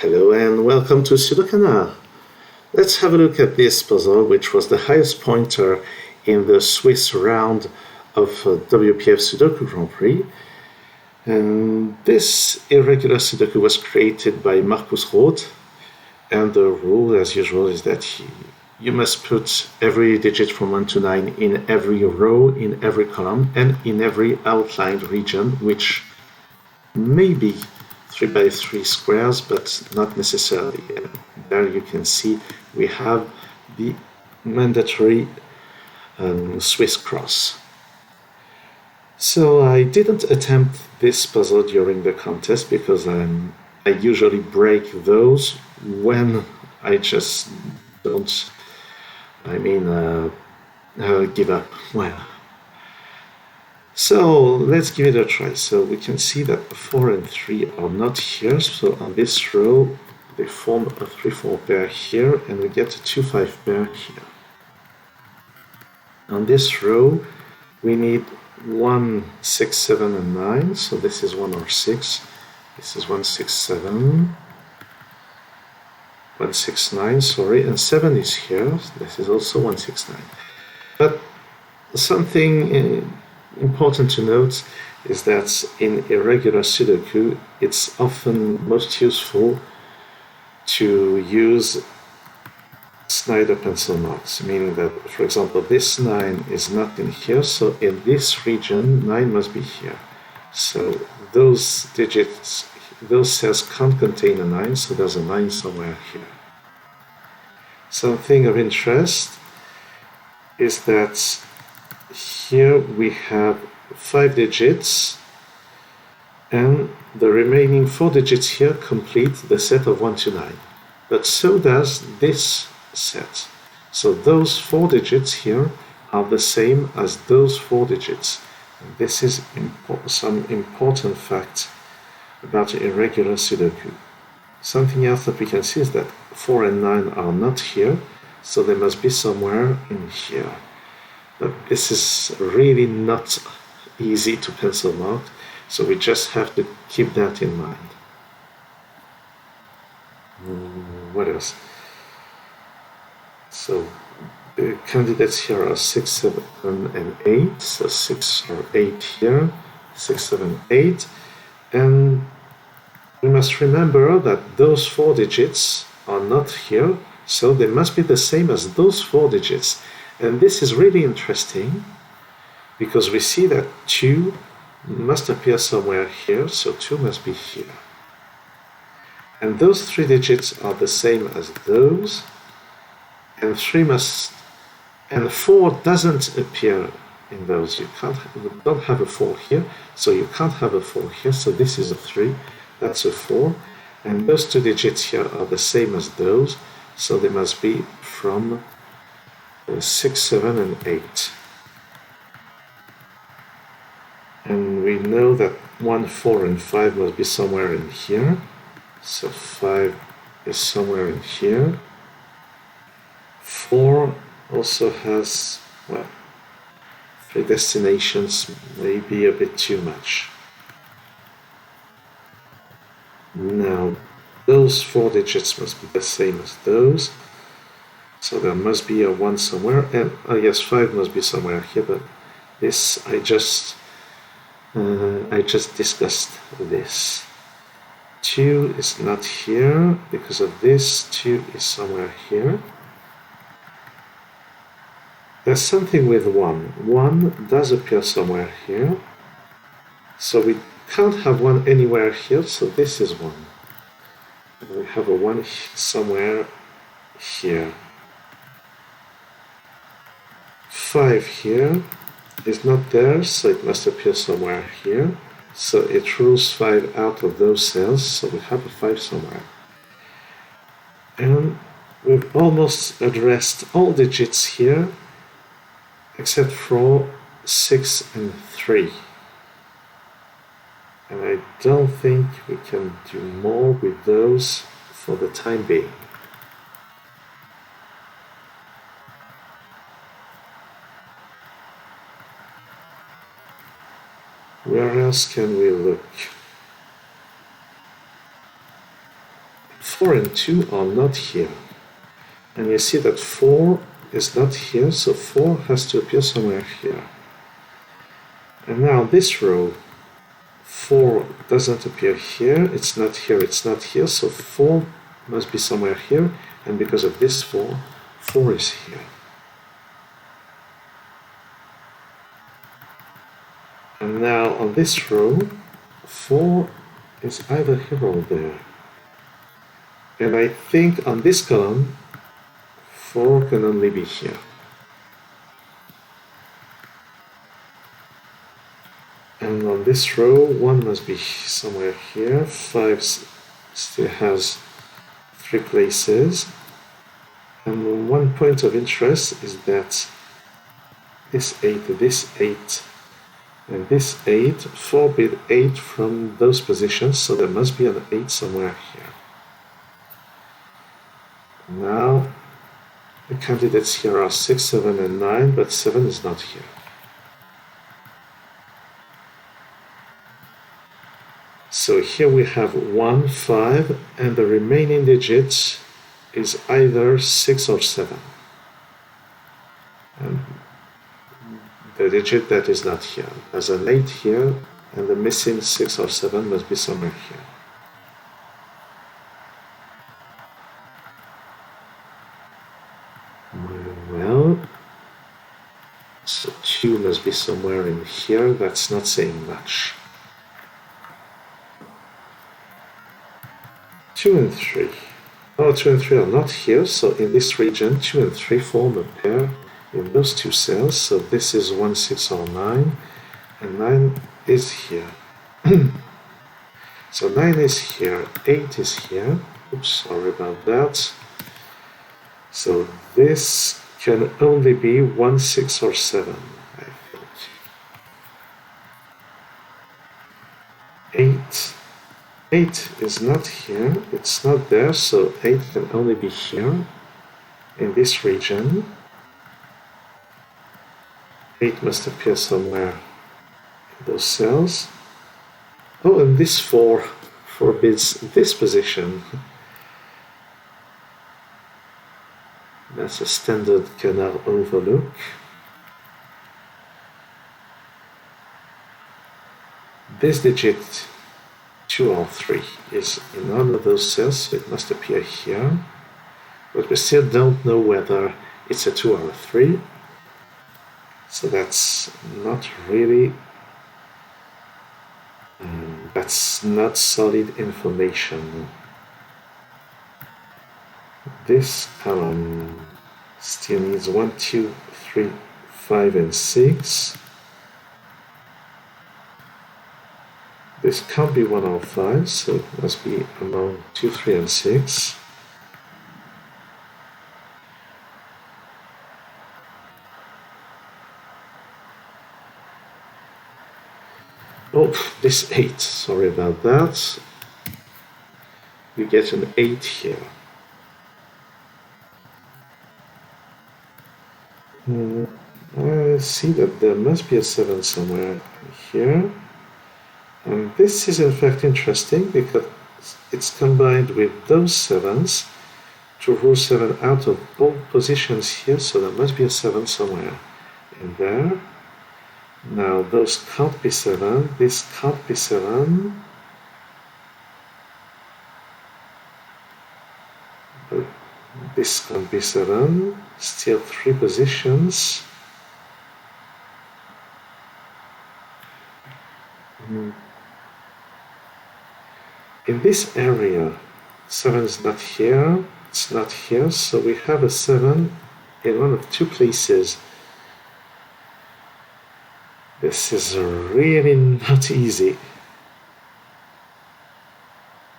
Hello and welcome to SudoKanard. Let's have a look at this puzzle, which was the highest pointer in the Swiss round of WPF Sudoku Grand Prix. And this irregular Sudoku was created by Markus Roth, and the rule, as usual, is that you must put every digit from 1 to 9 in every row, in every column, and in every outlined region, which may be 3 by 3 squares, but not necessarily. There you can see we have the mandatory Swiss cross. So I didn't attempt this puzzle during the contest because I usually break those when I just don't, give up. Well, so let's give it a try. So we can see that 4 and 3 are not here. So on this row, they form a 3-4 pair here, and we get a 2-5 pair here. On this row, we need 1, 6, 7, and 9. So this is 1 or 6. This is 1, 6, 7. 1, 6, 9, sorry, and 7 is here. This is also 1, 6, 9. But something important to note is that in irregular Sudoku, it's often most useful to use Snyder pencil marks, meaning that, for example, this 9 is not in here, so in this region, 9 must be here. So those digits, those cells can't contain a 9, so there's a 9 somewhere here. Something of interest is that here we have 5 digits, and the remaining 4 digits here complete the set of 1 to 9. But so does this set. So those 4 digits here are the same as those 4 digits. And this is some important fact about irregular Sudoku. Something else that we can see is that 4 and 9 are not here, so they must be somewhere in here. But this is really not easy to pencil mark, so we just have to keep that in mind. What else? So the candidates here are 6, 7, and 8. So 6 or 8 here, 6, 7, 8. And we must remember that those 4 digits are not here, so they must be the same as those 4 digits. And this is really interesting because we see that 2 must appear somewhere here, so 2 must be here. And those 3 digits are the same as those, and 4 doesn't appear in those. You don't have a 4 here, so you can't have a 4 here, so this is a 3, that's a 4, and those 2 digits here are the same as those, so they must be from 6, 7, and 8. And we know that 1, 4, and 5 must be somewhere in here. So 5 is somewhere in here. 4 also has, well, 3 destinations, maybe a bit too much. Now, those 4 digits must be the same as those. So there must be a 1 somewhere, and yes, 5 must be somewhere here, but this, I just discussed this. 2 is not here, because of this, 2 is somewhere here. There's something with 1. 1 does appear somewhere here, so we can't have 1 anywhere here, so this is 1. And we have a 1 somewhere here. 5 here is not there, so it must appear somewhere here. So it rules 5 out of those cells, so we have a 5 somewhere. And we've almost addressed all digits here, except for 6 and 3. And I don't think we can do more with those for the time being. Where else can we look? 4 and 2 are not here. And you see that 4 is not here, so 4 has to appear somewhere here. And now this row, 4 doesn't appear here, it's not here, it's not here, so 4 must be somewhere here, and because of this 4, 4 is here. And now on this row, 4 is either here or there. And I think on this column, 4 can only be here. And on this row, 1 must be somewhere here. 5 still has 3 places. And one point of interest is that this 8, and this 8 forbid 8 from those positions, so there must be an 8 somewhere here. Now, the candidates here are 6, 7, and 9, but 7 is not here. So here we have 1, 5, and the remaining digit is either 6 or 7. And the digit that is not here. There's an 8 here, and the missing 6 or 7 must be somewhere here. Well, so 2 must be somewhere in here. That's not saying much. 2 and 3. Oh, 2 and 3 are not here, so in this region, 2 and 3 form a pair in those two cells. So this is 1, 6, or 9, and 9 is here. So 9 is here, 8 is here. Oops, sorry about that. So this can only be 1, 6, or 7, I think. 8 is not here, it's not there, so 8 can only be here, in this region. 8 must appear somewhere in those cells. Oh, and this 4 forbids this position. That's a standard Kanard overlook. This digit 2 or 3 is in none of those cells, so it must appear here. But we still don't know whether it's a 2 or a 3. So that's not really, that's not solid information. This column still needs 1, 2, 3, 5, and 6. This can't be 1 or 5, so it must be among 2, 3, and 6. Oh, this 8, sorry about that. You get an 8 here. I see that there must be a 7 somewhere here. And this is in fact interesting because it's combined with those 7s to rule 7 out of both positions here, so there must be a 7 somewhere in there. Now those can't be 7, this can't be 7. But this can't be 7, still 3 positions. In this area, 7 is not here, it's not here, so we have a 7 in one of 2 places. This is really not easy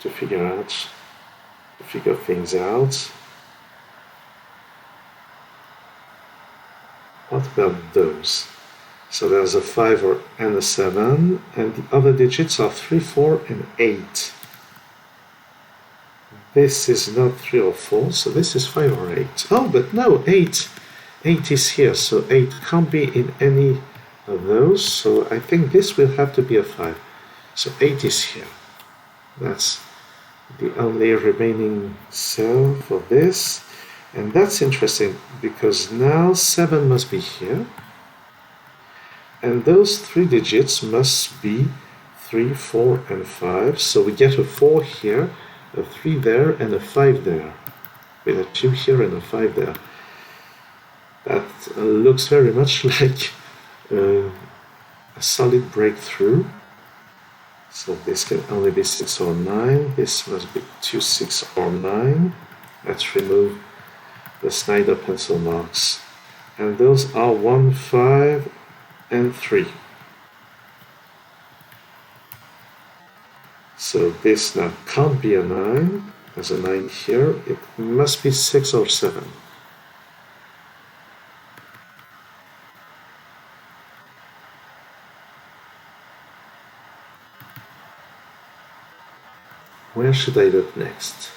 to figure things out. What about those? So there's a 5 and a 7, and the other digits are 3, 4, and 8. This is not 3 or 4, so this is 5 or 8. Oh, but no, 8. 8 is here, so 8 can't be in any of those, so I think this will have to be a 5. So 8 is here. That's the only remaining cell for this. And that's interesting because now 7 must be here. And those 3 digits must be 3, 4, and 5. So we get a 4 here, a 3 there, and a 5 there. With a 2 here and a 5 there. That looks very much like a solid breakthrough. So this can only be 6 or 9. This must be 2, 6, or 9. Let's remove the Snyder pencil marks. And those are 1, 5, and 3. So this now can't be a 9. There's a 9 here. It must be 6 or 7. Where should I look next?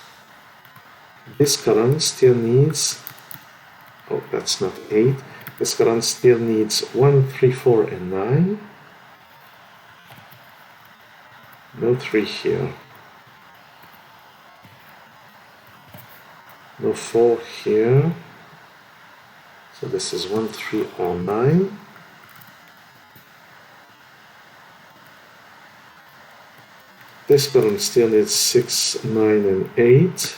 This column still needs, oh, that's not 8. This column still needs 1, 3, 4, and 9. No 3 here. No 4 here. So this is 1, 3, or 9. This column still needs 6, 9, and 8.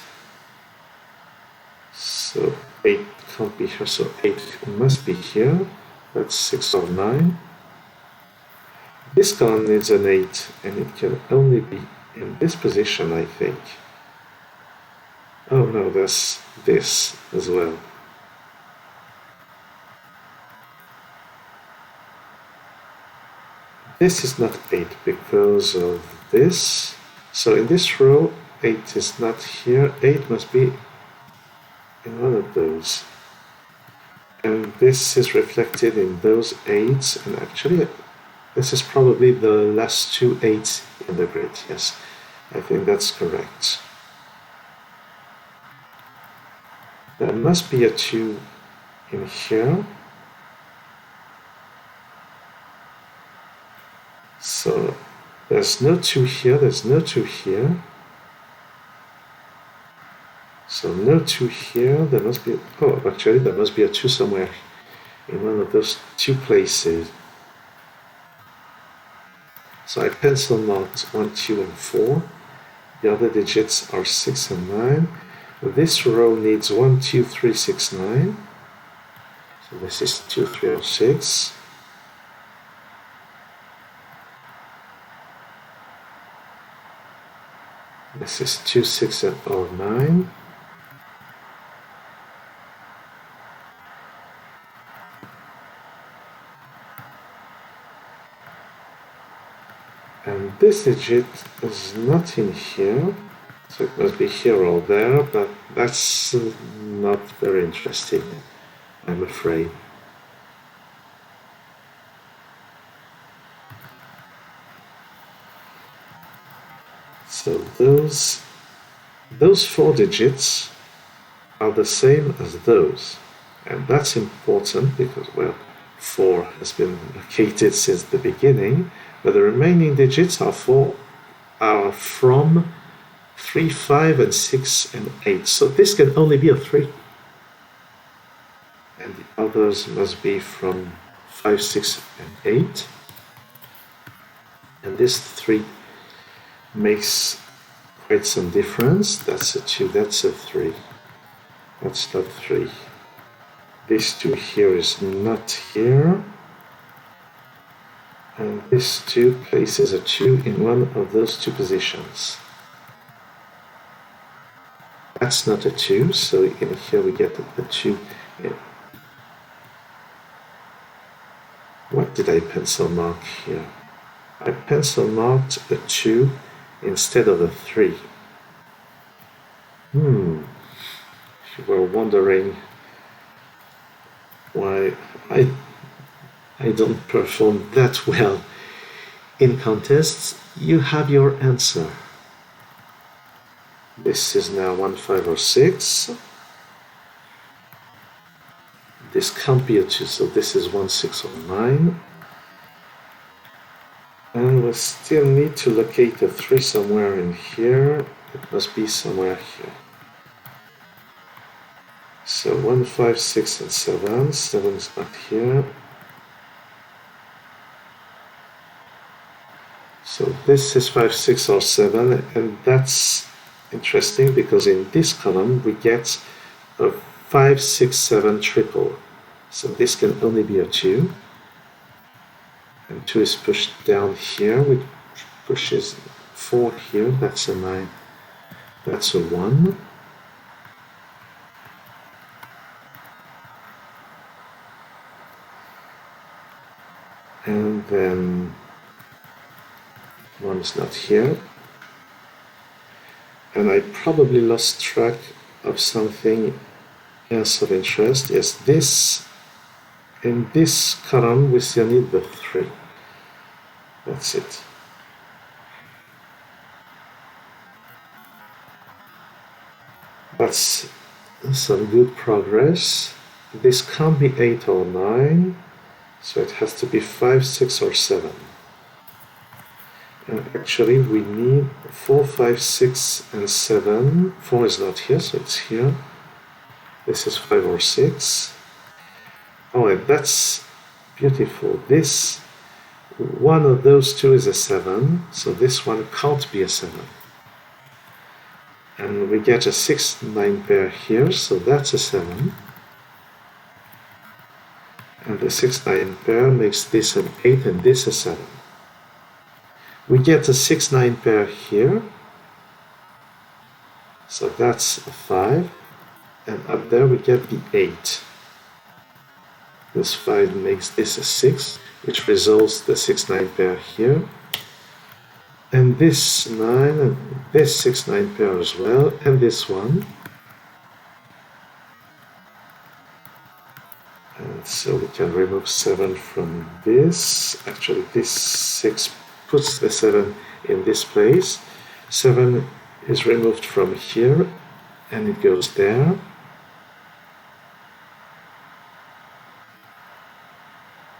So 8 can't be here, so 8 must be here. That's 6 or 9. This column needs an 8, and it can only be in this position, I think. Oh no, there's this as well. This is not 8 because of this. So in this row, 8 is not here. 8 must be in one of those. And this is reflected in those 8s. And actually, this is probably the last 2 8s in the grid. Yes, I think that's correct. There must be a 2 in here. So there's no 2 here, there's no 2 here. So no 2 here, there must be, oh, actually there must be a 2 somewhere in one of those 2 places. So I pencil marked 1, 2, and 4. The other digits are 6 and 9. This row needs 1, 2, 3, 6, 9. So this is 2, 3, or 6. This is 2, 6, or 9. And this digit is not in here, so it must be here or there, but that's not very interesting, I'm afraid. So those 4 digits are the same as those, and that's important because, well, 4 has been located since the beginning, but the remaining digits are from 3, 5, and 6, and 8. So this can only be a 3. And the others must be from 5, 6, and 8. And this 3 makes quite some difference. That's a 2, that's a 3. That's not 3. This 2 here is not here. And this 2 places a 2 in one of those 2 positions. That's not a 2, so in here we get the 2 in. What did I pencil mark here? I pencil marked a 2 instead of a 3. If you were wondering why I don't perform that well in contests, you have your answer. This is now 1, 5, or 6. This can't be a 2, so this is 1, 6, or 9. And we still need to locate a 3 somewhere in here. It must be somewhere here. So 1, 5, 6, and 7. 7 is not here. So this is 5, 6, or 7, and that's interesting because in this column we get a 5, 6, 7 triple. So this can only be a 2. And 2 is pushed down here, which pushes 4 here, that's a 9, that's a 1. And then 1 is not here. And I probably lost track of something else of interest. Yes, this, in this column we still need the 3. That's it. That's some good progress. This can't be 8 or 9, so it has to be 5, 6, or 7. And actually we need 4, 5, 6, and 7. 4 is not here, so it's here. This is 5 or 6. Oh, and that's beautiful. This, one of those two is a 7, so this one can't be a 7. And we get a 6, 9 pair here, so that's a 7. And the 6, 9 pair makes this an 8 and this a 7. We get a 6, 9 pair here, so that's a 5. And up there we get the 8. This 5 makes this a 6, which resolves the 6, 9 pair here. And this 9, and this 6, 9 pair as well, and this one. And so we can remove 7 from this. Actually, this 6 puts the 7 in this place. 7 is removed from here, and it goes there.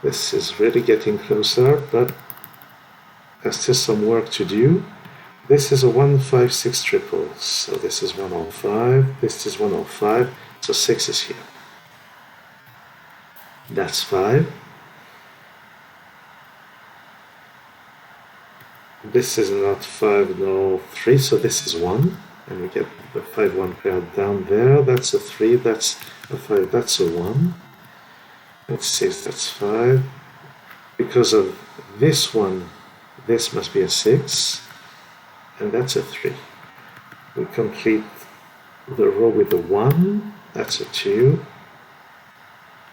This is really getting closer, but there's still some work to do. This is a 1, 5, 6 triple, so this is 105, this is 105, so 6 is here. That's 5. This is not 5 nor 3, so this is 1, and we get the 5, 1 pair down there. That's a 3, that's a 5, that's a 1. That's 6, that's 5. Because of this one, this must be a 6, and that's a 3. We complete the row with a 1, that's a 2.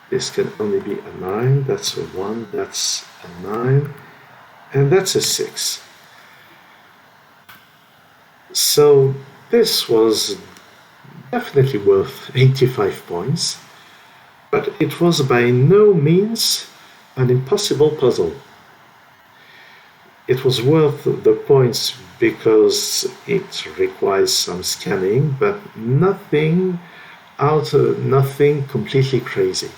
This can only be a 9, that's a 1, that's a 9, and that's a 6. So this was definitely worth 85 points, but it was by no means an impossible puzzle. It was worth the points because it requires some scanning, but nothing completely crazy.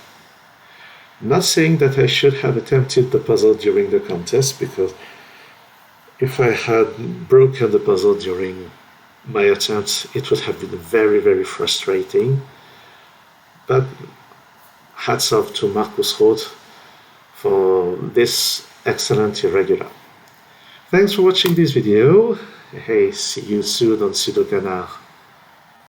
I'm not saying that I should have attempted the puzzle during the contest, because if I had broken the puzzle during my attempts, it would have been very, very frustrating. But hats off to Markus Roth for this excellent irregular. Thanks for watching this video. Hey, see you soon on SudoKanard.